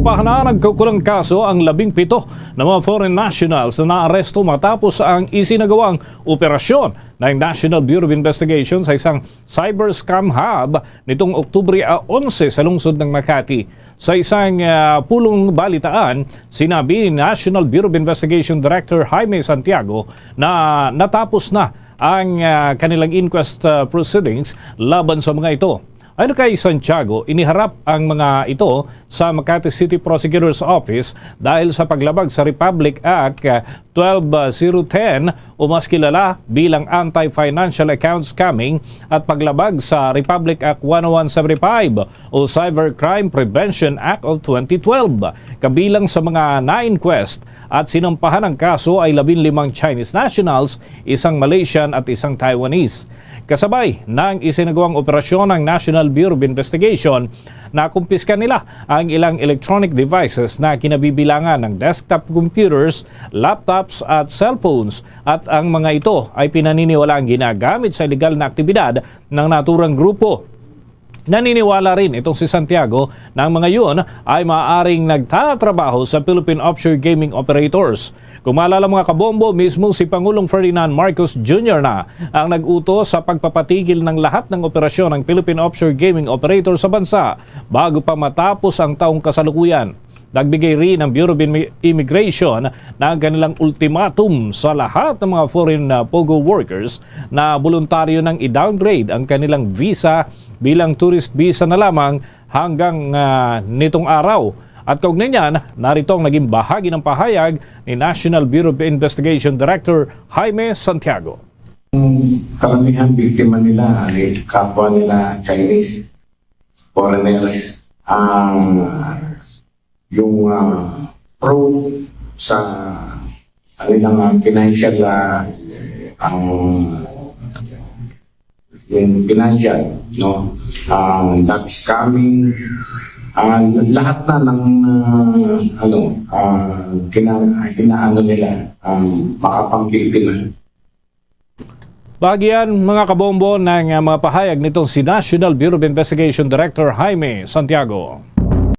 Sinampahan na nagkukulang kaso ang 17 na mga foreign nationals na naaresto matapos ang isinagawang operasyon ng National Bureau of Investigation sa isang cyber scam hub nitong Oktubre 11 sa lungsod ng Makati. Sa isang pulong balitaan, sinabi ni National Bureau of Investigation Director Jaime Santiago na natapos na ang kanilang inquest proceedings laban sa mga ito. Ayon kay Santiago, iniharap ang mga ito sa Makati City Prosecutor's Office dahil sa paglabag sa Republic Act 12010 o mas kilala bilang Anti-Financial Account Scamming at paglabag sa Republic Act 10175 o Cybercrime Prevention Act of 2012. Kabilang sa mga na-inquest at sinampahan ng kaso ay 15 Chinese nationals, isang Malaysian at isang Taiwanese. Kasabay ng isinagawang operasyon ng National Bureau of Investigation, nakumpiska nila ang ilang electronic devices na kinabibilangan ng desktop computers, laptops at cellphones at ang mga ito ay pinaniniwalaang ginagamit sa illegal na aktibidad ng naturang grupo. Naniniwala rin itong si Santiago na ang mga yun ay maaaring nagtatrabaho sa Philippine Offshore Gaming Operators. Kung maalala mga kabombo, mismo si Pangulong Ferdinand Marcos Jr. na ang nag-utos sa pagpapatigil ng lahat ng operasyon ng Philippine Offshore Gaming Operator sa bansa bago pa matapos ang taong kasalukuyan. Nagbigay rin ang Bureau of Immigration ng kanilang ultimatum sa lahat ng mga foreign POGO workers na voluntaryo nang i-downgrade ang kanilang visa bilang tourist visa na lamang hanggang nitong araw. At kaugnay niyan, narito ang naging bahagi ng pahayag ni National Bureau of Investigation Director Jaime Santiago. Karamihan biktima nila ay kapwa nila Chinese foreigners. Yung pro sa kanilang financial yung financial, no? That scamming, lahat na ng kinaano nila, makapang-biktima. Bahagian mga kabombo ng mga pahayag nitong si National Bureau of Investigation Director Jaime Santiago.